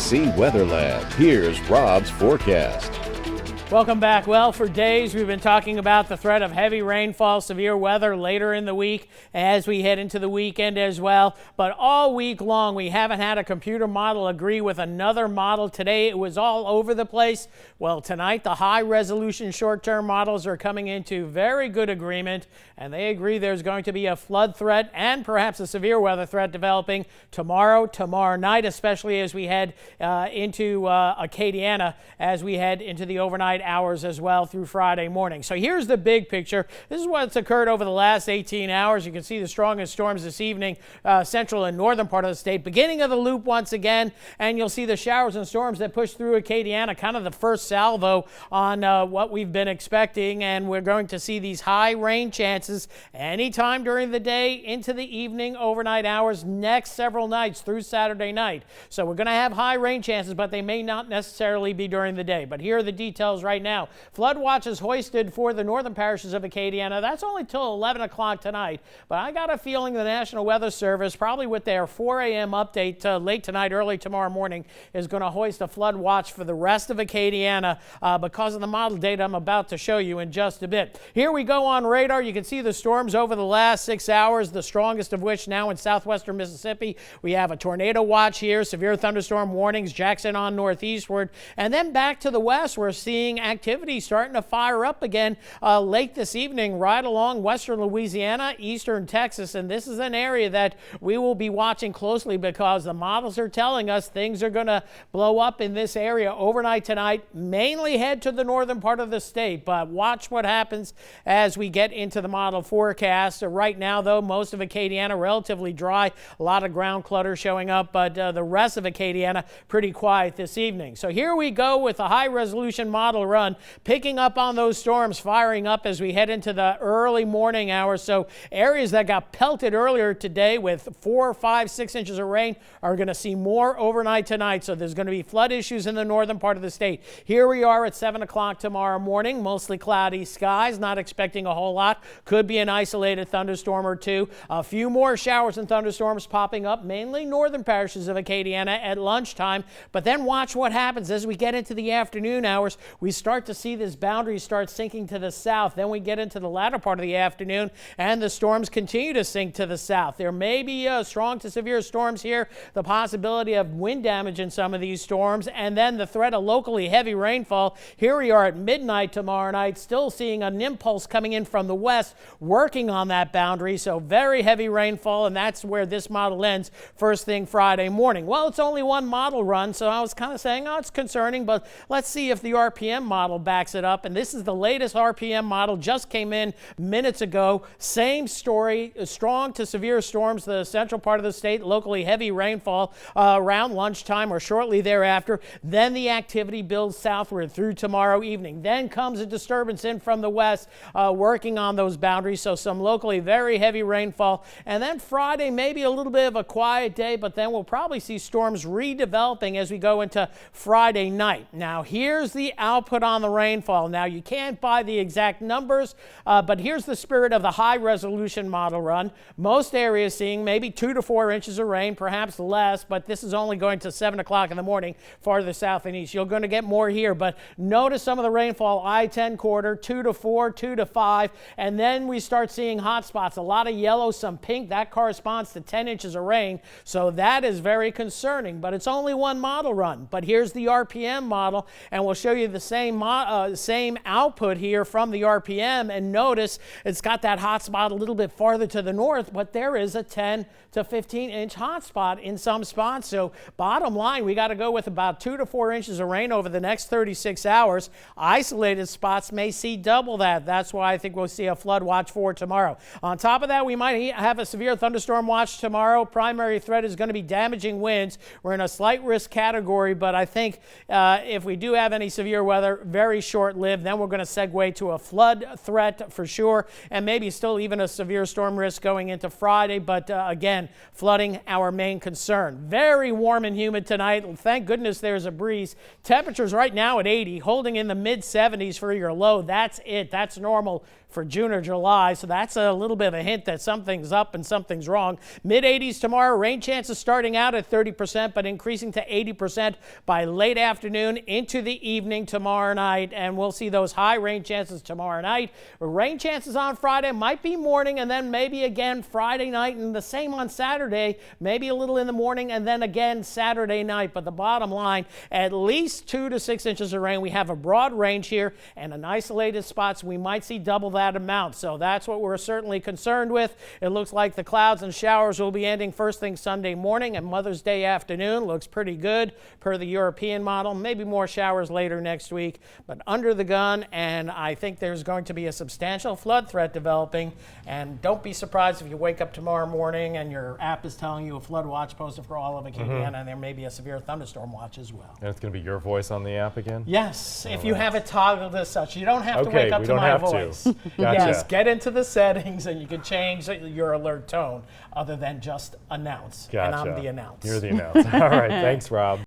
KATC Weather Lab. Here's Rob's forecast. Welcome back. Well, for days we've been talking about the threat of heavy rainfall, severe weather later in the week as we head into the weekend as well. But all week long, we haven't had a computer model agree with another model. Today, it was all over the place. Well, tonight, the high-resolution short-term models are coming into very good agreement, and they agree there's going to be a flood threat and perhaps a severe weather threat developing tomorrow night, especially as we head into Acadiana, as we head into the overnight hours as well through Friday morning. So here's the big picture. This is what's occurred over the last 18 hours. You can see the strongest storms this evening, central and northern part of the state. Beginning of the loop once again, and you'll see the showers and storms that push through Acadiana, kind of the first salvo on what we've been expecting, and we're going to see these high rain chances anytime during the day into the evening, overnight hours, next several nights through Saturday night. So we're going to have high rain chances, but they may not necessarily be during the day. But here are the details right now. Flood watch is hoisted for the northern parishes of Acadiana. That's only till 11 o'clock tonight, but I got a feeling the National Weather Service, probably with their 4 a.m. update late tonight, early tomorrow morning, is going to hoist a flood watch for the rest of Acadiana because of the model data I'm about to show you in just a bit. Here we go on radar. You can see the storms over the last 6 hours, the strongest of which now in southwestern Mississippi. We have a tornado watch here, severe thunderstorm warnings, Jackson on northeastward, and then back to the west, we're seeing activity starting to fire up again late this evening right along western Louisiana, eastern Texas, and this is an area that we will be watching closely because the models are telling us things are going to blow up in this area overnight tonight, mainly head to the northern part of the state, but watch what happens as we get into the model forecast. Right now, though, most of Acadiana relatively dry, a lot of ground clutter showing up, but the rest of Acadiana pretty quiet this evening. So here we go with a high-resolution model run, picking up on those storms, firing up as we head into the early morning hours. So areas that got pelted earlier today with 4, 5, 6 inches of rain are going to see more overnight tonight. So there's going to be flood issues in the northern part of the state. Here we are at 7 o'clock tomorrow morning, mostly cloudy skies, not expecting a whole lot. Could be an isolated thunderstorm or two. A few more showers and thunderstorms popping up, mainly northern parishes of Acadiana at lunchtime. But then watch what happens as we get into the afternoon hours. We start to see this boundary start sinking to the south. Then we get into the latter part of the afternoon and the storms continue to sink to the south. There may be strong to severe storms here, the possibility of wind damage in some of these storms, and then the threat of locally heavy rainfall. Here we are at midnight tomorrow night, still seeing an impulse coming in from the west, working on that boundary. So very heavy rainfall, and that's where this model ends first thing Friday morning. Well, it's only one model run, so I was kind of saying, oh, it's concerning, but let's see if the RPM model backs it up. And this is the latest RPM model, just came in minutes ago. Same story, strong to severe storms, the central part of the state, locally heavy rainfall around lunchtime or shortly thereafter. Then the activity builds southward through tomorrow evening. Then comes a disturbance in from the west, working on those boundaries. So some locally very heavy rainfall. And then Friday, maybe a little bit of a quiet day, but then we'll probably see storms redeveloping as we go into Friday night. Now, here's the output on the rainfall. Now, you can't buy the exact numbers, but here's the spirit of the high-resolution model run. Most areas seeing maybe 2 to 4 inches of rain, perhaps less, but this is only going to 7 o'clock in the morning, farther south and east. You're going to get more here, but notice some of the rainfall, I-10 corridor, 2 to 4, 2 to 5, and then we start seeing hot spots, a lot of yellow, some pink. That corresponds to 10 inches of rain, so that is very concerning, but it's only one model run. But here's the RPM model, and we'll show you the same output here from the RPM, and notice it's got that hot spot a little bit farther to the north, but there is a 10 to 15 inch hot spot in some spots. So bottom line, we got to go with about 2 to 4 inches of rain over the next 36 hours. Isolated spots may see double that. That's why I think we'll see a flood watch for tomorrow. On top of that, we might have a severe thunderstorm watch tomorrow. Primary threat is going to be damaging winds. We're in a slight risk category, but I think if we do have any severe weather, very short-lived, then we're going to segue to a flood threat for sure, and maybe still even a severe storm risk going into Friday. But again, flooding our main concern. Very warm and humid tonight. Thank goodness there's a breeze. Temperatures right now at 80, holding in the mid-70s for your low. That's it. That's normal for June or July, so that's a little bit of a hint that something's up and something's wrong. Mid-80s tomorrow, rain chances starting out at 30%, but increasing to 80% by late afternoon into the evening tomorrow night, and we'll see those high rain chances tomorrow night. Rain chances on Friday might be morning, and then maybe again Friday night, and the same on Saturday, maybe a little in the morning, and then again Saturday night. But the bottom line, at least 2 to 6 inches of rain. We have a broad range here, and in isolated spots we might see double that amount, so that's what we're certainly concerned with. It looks like the clouds and showers will be ending first thing Sunday morning, and Mother's Day afternoon looks pretty good per the European model. Maybe more showers later next week, but under the gun, and I think there's going to be a substantial flood threat developing. And don't be surprised if you wake up tomorrow morning and your app is telling you a flood watch posted for all of Acadiana, and there may be a severe thunderstorm watch as well. And it's going to be your voice on the app again? Yes, if you have it toggled as such. You don't have to wake up to my voice. Gotcha. Yes, get into the settings and you can change your alert tone other than just announce. Gotcha. And I'm the announce. You're the announce. All right, thanks, Rob.